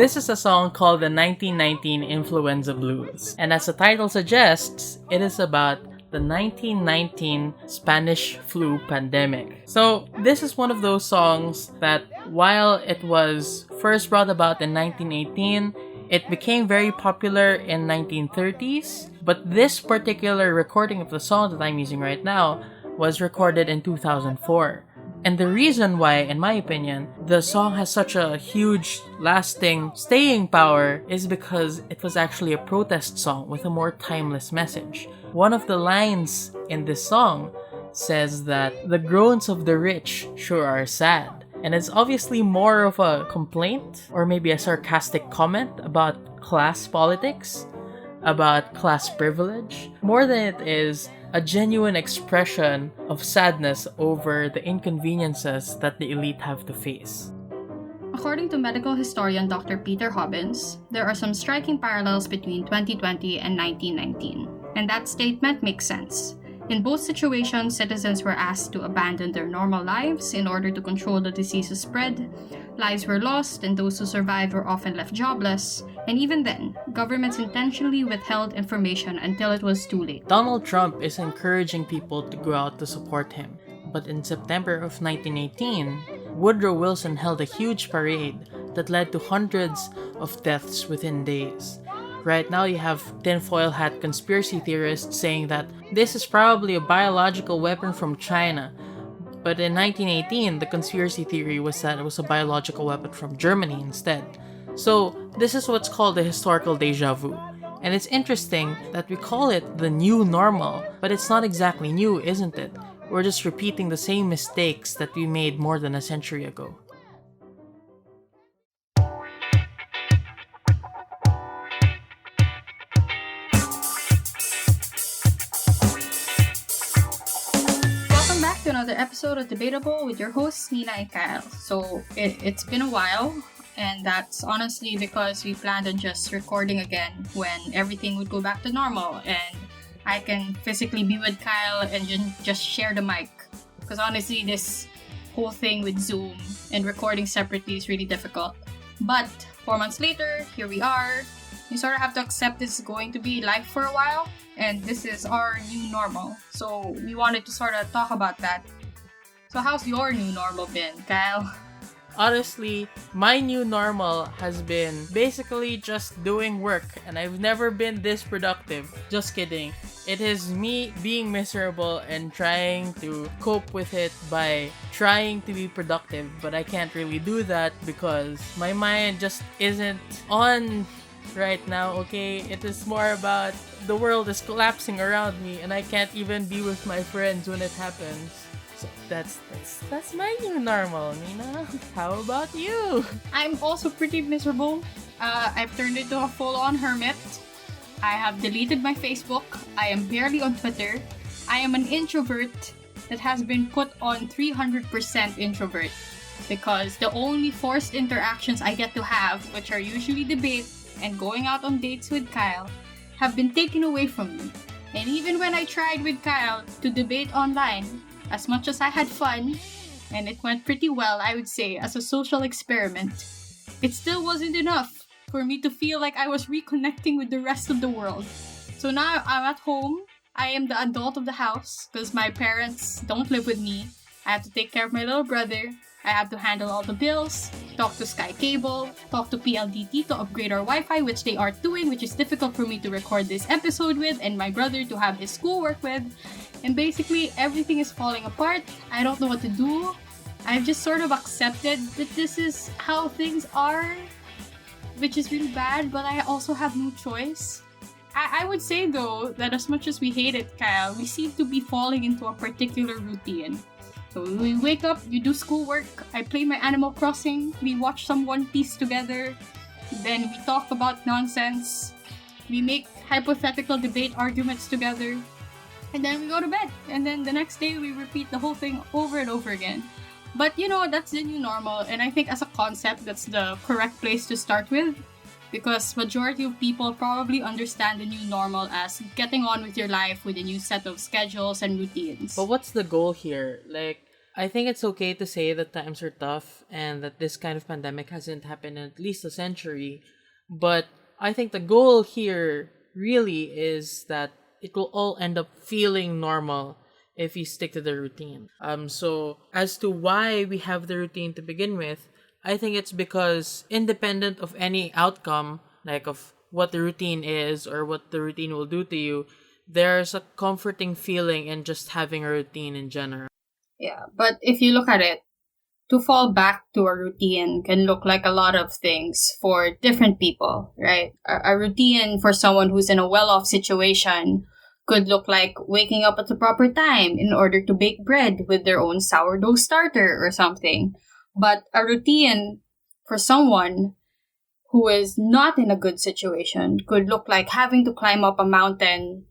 This is a song called the 1919 Influenza Blues, and as the title suggests, it is about the 1919 Spanish flu pandemic. So this is one of those songs that, while it was first brought about in 1918, it became very popular in 1930s, but this particular recording of the song that I'm using right now was recorded in 2004. And the reason why, in my opinion, the song has such a huge, lasting, staying power is because it was actually a protest song with a more timeless message. One of the lines in this song says that the groans of the rich sure are sad. And it's obviously more of a complaint or maybe a sarcastic comment about class politics, about class privilege, more than it is a genuine expression of sadness over the inconveniences that the elite have to face. According to medical historian Dr. Peter Hobbins, there are some striking parallels between 2020 and 1919, and that statement makes sense. In both situations, citizens were asked to abandon their normal lives in order to control the disease's spread. Lives were lost, and those who survived were often left jobless. And even then, governments intentionally withheld information until it was too late. Donald Trump is encouraging people to go out to support him. But in September of 1918, Woodrow Wilson held a huge parade that led to hundreds of deaths within days. Right now, you have tinfoil hat conspiracy theorists saying that this is probably a biological weapon from China. But in 1918, the conspiracy theory was that it was a biological weapon from Germany instead. So, this is what's called the historical deja vu. And it's interesting that we call it the new normal, but it's not exactly new, isn't it? We're just repeating the same mistakes that we made more than a century ago. Another episode of Debatable with your hosts Nina and Kyle. So it's been a while, and that's honestly because we planned on just recording again when everything would go back to normal and I can physically be with Kyle and just share the mic. Because honestly, this whole thing with Zoom and recording separately is really difficult. But 4 months later, here we are. You sort of have to accept this is going to be life for a while, and this is our new normal. So we wanted to sort of talk about that. So how's your new normal been, Kyle? Honestly, my new normal has been basically just doing work, and I've never been this productive. Just kidding. It is me being miserable and trying to cope with it by trying to be productive, but I can't really do that because my mind just isn't on right now, okay? It is more about the world is collapsing around me and I can't even be with my friends when it happens. So that's my new normal, Nina. How about you? I'm also pretty miserable. I've turned into a full-on hermit. I have deleted my Facebook. I am barely on Twitter. I am an introvert that has been put on 300% introvert because the only forced interactions I get to have, which are usually debate and going out on dates with Kyle, have been taken away from me. And even when I tried with Kyle to debate online, as much as I had fun, and it went pretty well, I would say, as a social experiment, it still wasn't enough for me to feel like I was reconnecting with the rest of the world. So now I'm at home. I am the adult of the house because my parents don't live with me. I have to take care of my little brother. I have to handle all the bills, talk to Sky Cable, talk to PLDT to upgrade our Wi-Fi, which they are doing, which is difficult for me to record this episode with, and my brother to have his schoolwork with. And basically, everything is falling apart. I don't know what to do. I've just sort of accepted that this is how things are, which is really bad, but I also have no choice. I would say, though, that as much as we hate it, Kyle, we seem to be falling into a particular routine. So we wake up, you do schoolwork, I play my Animal Crossing, we watch some One Piece together, then we talk about nonsense, we make hypothetical debate arguments together, and then we go to bed. And then the next day we repeat the whole thing over and over again. But you know, that's the new normal, and I think as a concept, that's the correct place to start with. Because majority of people probably understand the new normal as getting on with your life with a new set of schedules and routines. But what's the goal here? Like, I think it's okay to say that times are tough and that this kind of pandemic hasn't happened in at least a century. But I think the goal here really is that it will all end up feeling normal if you stick to the routine. So as to why we have the routine to begin with, I think it's because independent of any outcome, like of what the routine is or what the routine will do to you, there's a comforting feeling in just having a routine in general. Yeah, but if you look at it, to fall back to a routine can look like a lot of things for different people, right? A routine for someone who's in a well off situation could look like waking up at the proper time in order to bake bread with their own sourdough starter or something. But a routine for someone who is not in a good situation could look like having to climb up a mountain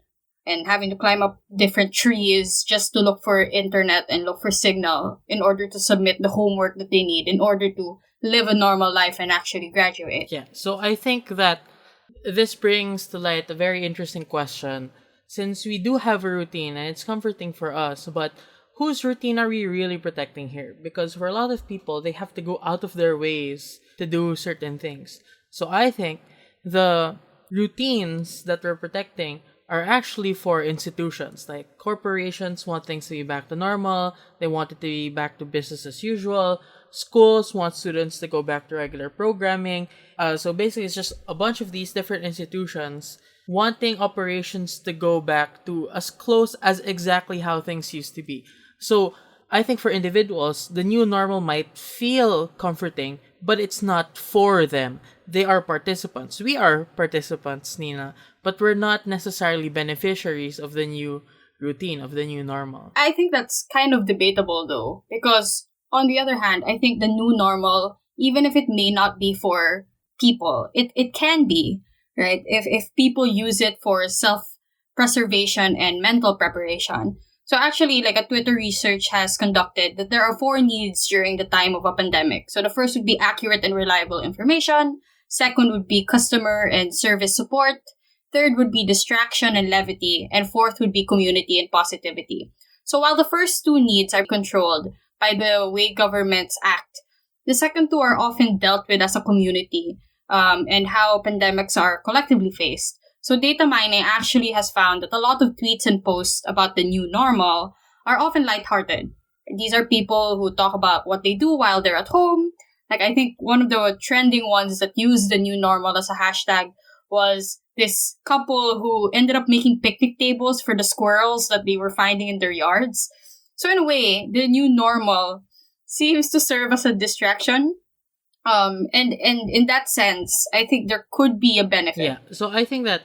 and having to climb up different trees just to look for internet and look for signal in order to submit the homework that they need in order to live a normal life and actually graduate. Yeah, so I think that this brings to light a very interesting question. Since we do have a routine and it's comforting for us, but whose routine are we really protecting here? Because for a lot of people, they have to go out of their ways to do certain things. So I think the routines that we're protecting are actually for institutions. Like corporations want things to be back to normal, they want it to be back to business as usual. Schools want students to go back to regular programming. So basically, it's just a bunch of these different institutions wanting operations to go back to as close as exactly how things used to be. So I think for individuals, the new normal might feel comforting, but it's not for them. They are participants. We are participants, Nina, but we're not necessarily beneficiaries of the new routine, of the new normal. I think that's kind of debatable though, because on the other hand, I think the new normal, even if it may not be for people, it can be, right? If people use it for self-preservation and mental preparation. So actually, like a Twitter research has conducted that there are four needs during the time of a pandemic. So the first would be accurate and reliable information. Second would be customer and service support. Third would be distraction and levity. And fourth would be community and positivity. So while the first two needs are controlled by the way governments act, the second two are often dealt with as a community, and how pandemics are collectively faced. So data mining actually has found that a lot of tweets and posts about the new normal are often lighthearted. These are people who talk about what they do while they're at home. Like I think one of the trending ones that used the new normal as a hashtag was this couple who ended up making picnic tables for the squirrels that they were finding in their yards. So in a way, the new normal seems to serve as a distraction. And in that sense, I think there could be a benefit. Yeah, so I think that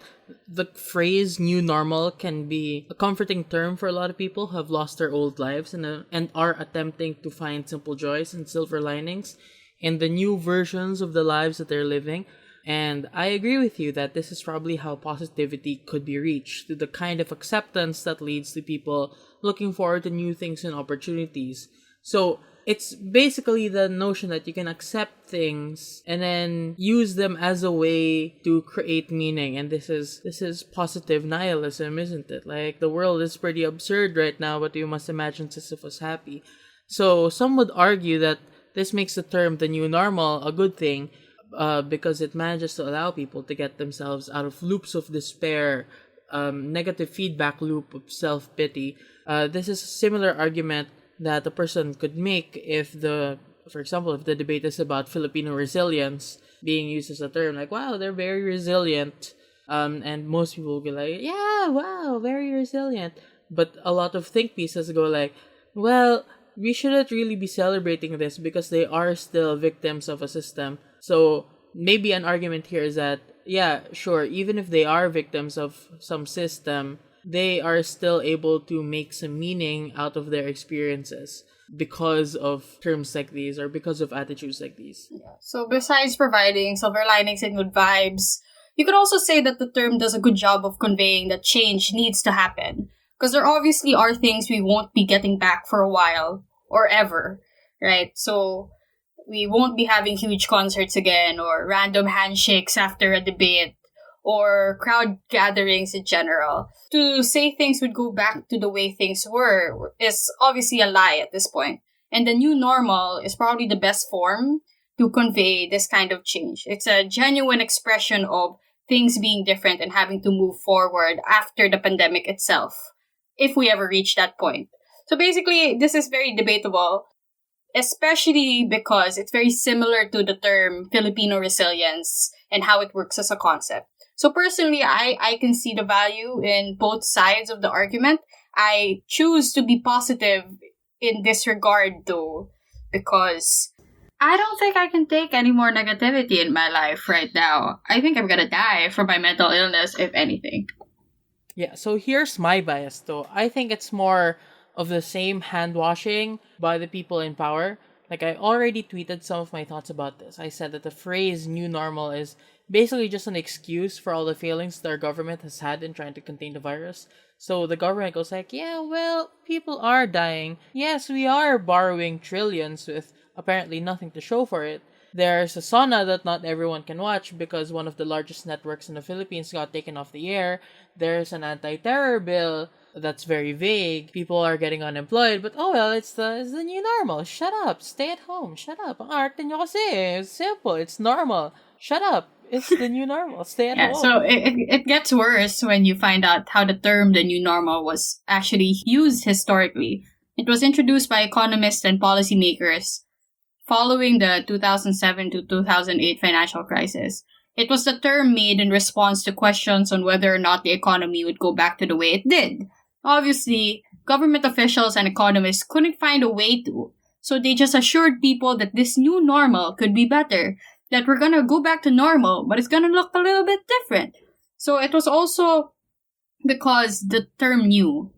the phrase new normal can be a comforting term for a lot of people who have lost their old lives and are attempting to find simple joys and silver linings in the new versions of the lives that they're living. And I agree with you that this is probably how positivity could be reached, through the kind of acceptance that leads to people looking forward to new things and opportunities. So it's basically the notion that you can accept things and then use them as a way to create meaning. And this is positive nihilism, isn't it? Like the world is pretty absurd right now, but you must imagine Sisyphus happy. So some would argue that this makes the term the new normal a good thing, because it manages to allow people to get themselves out of loops of despair, negative feedback loop of self-pity. This is a similar argument that a person could make for example, if the debate is about Filipino resilience being used as a term, like, wow, they're very resilient. And most people will be like, yeah, wow, very resilient. But a lot of think pieces go like, well, we shouldn't really be celebrating this because they are still victims of a system. So maybe an argument here is that, yeah, sure, even if they are victims of some system, they are still able to make some meaning out of their experiences because of terms like these or because of attitudes like these. Yeah. So besides providing silver linings and good vibes, you could also say that the term does a good job of conveying that change needs to happen. Because there obviously are things we won't be getting back for a while or ever, right? So we won't be having huge concerts again or random handshakes after a debate or crowd gatherings in general. To say things would go back to the way things were is obviously a lie at this point. And the new normal is probably the best form to convey this kind of change. It's a genuine expression of things being different and having to move forward after the pandemic itself, if we ever reach that point. So basically, this is very debatable, especially because it's very similar to the term Filipino resilience and how it works as a concept. So personally, I can see the value in both sides of the argument. I choose to be positive in this regard though, because I don't think I can take any more negativity in my life right now. I think I'm gonna die from my mental illness, if anything. Yeah, so here's my bias though. I think it's more of the same hand washing by the people in power. Like, I already tweeted some of my thoughts about this. I said that the phrase new normal is basically just an excuse for all the failings that our government has had in trying to contain the virus. So the government goes like, yeah, well, people are dying. Yes, we are borrowing trillions with apparently nothing to show for it. There's a sauna that not everyone can watch because one of the largest networks in the Philippines got taken off the air. There's an anti-terror bill that's very vague. People are getting unemployed, but oh well, it's the new normal. Shut up. Stay at home. Shut up. Ang arte nyo kasi. It's simple. It's normal. Shut up. It's the new normal. Stay at home. So it gets worse when you find out how the term the new normal was actually used historically. It was introduced by economists and policymakers following the 2007 to 2008 financial crisis. It was the term made in response to questions on whether or not the economy would go back to the way it did. Obviously, government officials and economists couldn't find a way to, so they just assured people that this new normal could be better, that we're gonna go back to normal, but it's gonna look a little bit different. So it was also because the term new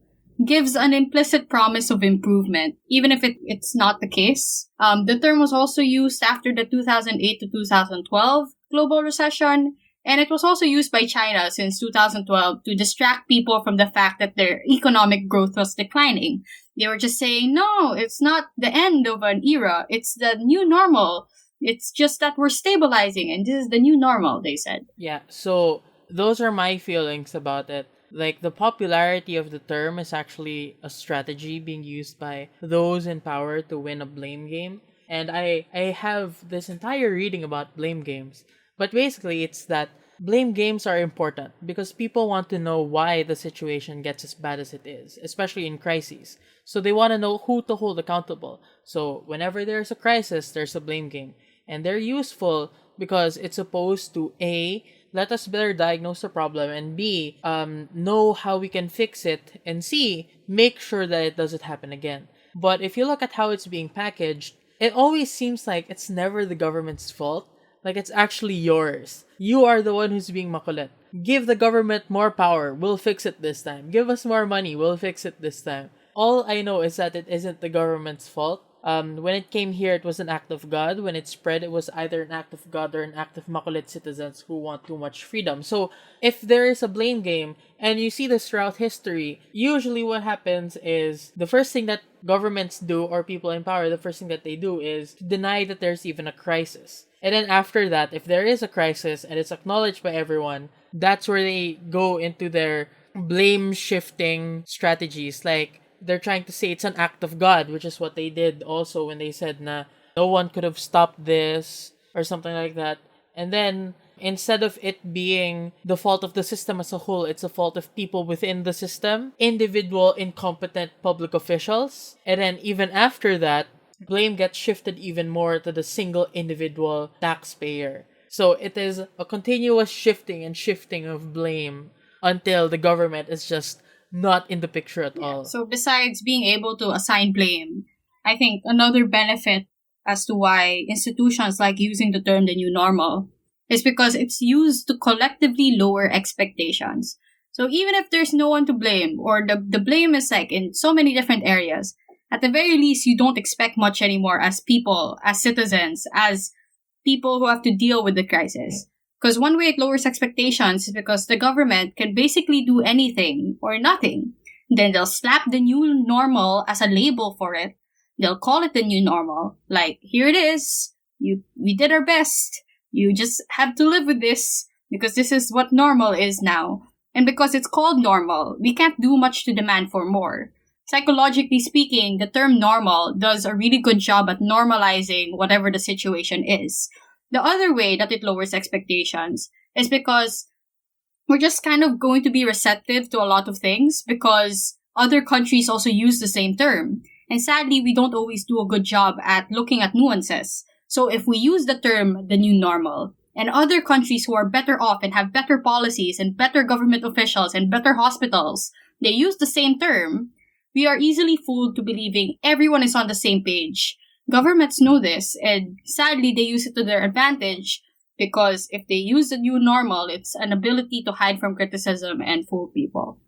gives an implicit promise of improvement, even if it's not the case. The term was also used after the 2008 to 2012 global recession, and it was also used by China since 2012 to distract people from the fact that their economic growth was declining. They were just saying, no, it's not the end of an era, it's the new normal. It's just that we're stabilizing, and this is the new normal, they said. Yeah, so those are my feelings about it. Like, the popularity of the term is actually a strategy being used by those in power to win a blame game. And I have this entire reading about blame games. But basically, it's that blame games are important because people want to know why the situation gets as bad as it is, especially in crises. So they want to know who to hold accountable. So whenever there's a crisis, there's a blame game. And they're useful because it's supposed to A, let us better diagnose the problem, and B, know how we can fix it, and C, make sure that it doesn't happen again. But if you look at how it's being packaged, it always seems like it's never the government's fault. Like, it's actually yours. You are the one who's being makulit. Give the government more power. We'll fix it this time. Give us more money. We'll fix it this time. All I know is that it isn't the government's fault. When it came here, it was an act of God. When it spread, it was either an act of God or an act of makulit citizens who want too much freedom. So, if there is a blame game, and you see this throughout history, usually what happens is the first thing that governments do, or people in power, the first thing that they do is deny that there's even a crisis. And then after that, if there is a crisis and it's acknowledged by everyone, that's where they go into their blame shifting strategies. Like, they're trying to say it's an act of God, which is what they did also when they said na no one could have stopped this or something like that. And then instead of it being the fault of the system as a whole, it's a fault of people within the system, individual incompetent public officials. And then even after that, blame gets shifted even more to the single individual taxpayer. So it is a continuous shifting and shifting of blame until the government is just not in the picture at all. So besides being able to assign blame, I think another benefit as to why institutions like using the term the new normal is because it's used to collectively lower expectations. So even if there's no one to blame, or the blame is like in so many different areas, at the very least you don't expect much anymore as people, as citizens, as people who have to deal with the crisis. Because one way it lowers expectations is because the government can basically do anything or nothing. Then they'll slap the new normal as a label for it. They'll call it the new normal. Like, here it is. We did our best. You just have to live with this. because this is what normal is now. And because it's called normal, we can't do much to demand for more. Psychologically speaking, the term normal does a really good job at normalizing whatever the situation is. The other way that it lowers expectations is because we're just kind of going to be receptive to a lot of things because other countries also use the same term. And sadly, we don't always do a good job at looking at nuances. So if we use the term the new normal, and other countries who are better off and have better policies and better government officials and better hospitals, they use the same term, we are easily fooled to believing everyone is on the same page. Governments know this, and sadly they use it to their advantage because if they use the new normal, it's an ability to hide from criticism and fool people.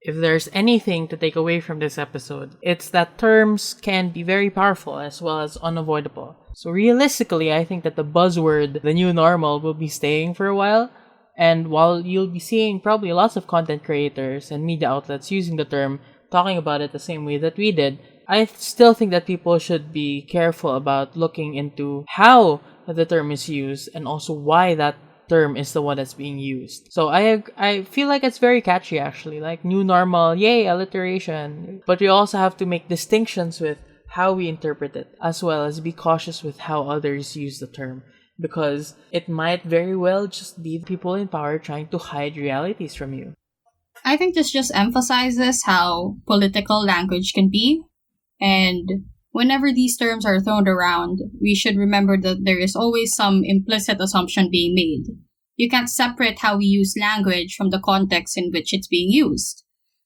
If there's anything to take away from this episode, it's that terms can be very powerful as well as unavoidable. So realistically, I think that the buzzword, the new normal, will be staying for a while. And while you'll be seeing probably lots of content creators and media outlets using the term, talking about it the same way that we did, I still think that people should be careful about looking into how the term is used and also why that term is the one that's being used. So I feel like it's very catchy actually, like new normal, yay, alliteration. But we also have to make distinctions with how we interpret it, as well as be cautious with how others use the term, because it might very well just be people in power trying to hide realities from you. I think this just emphasizes how political language can be, and whenever these terms are thrown around, we should remember that there is always some implicit assumption being made. You can't separate how we use language from the context in which it's being used.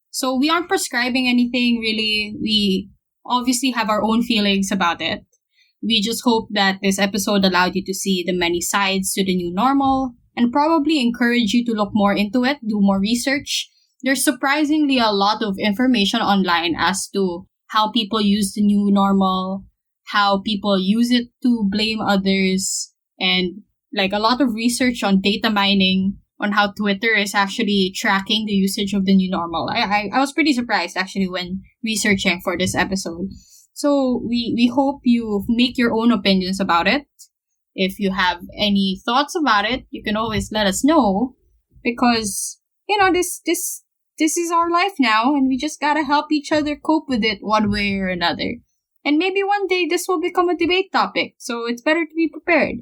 So we aren't prescribing anything really. We obviously have our own feelings about it. We just hope that this episode allowed you to see the many sides to the new normal and probably encourage you to look more into it, do more research. There's surprisingly a lot of information online as to how people use the new normal, how people use it to blame others, and like a lot of research on data mining, on how Twitter is actually tracking the usage of the new normal. I was pretty surprised actually when researching for this episode. So we hope you make your own opinions about it. If you have any thoughts about it, you can always let us know, because this is our life now, and we just gotta help each other cope with it one way or another. And maybe one day this will become a debate topic, so it's better to be prepared.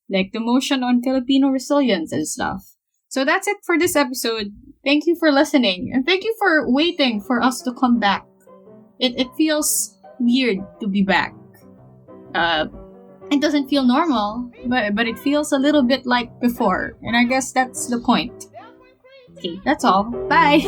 Like the motion on Filipino resilience and stuff. So that's it for this episode. Thank you for listening, and thank you for waiting for us to come back. It feels weird to be back. It doesn't feel normal, but it feels a little bit like before, and I guess that's the point. Okay, that's all. Bye!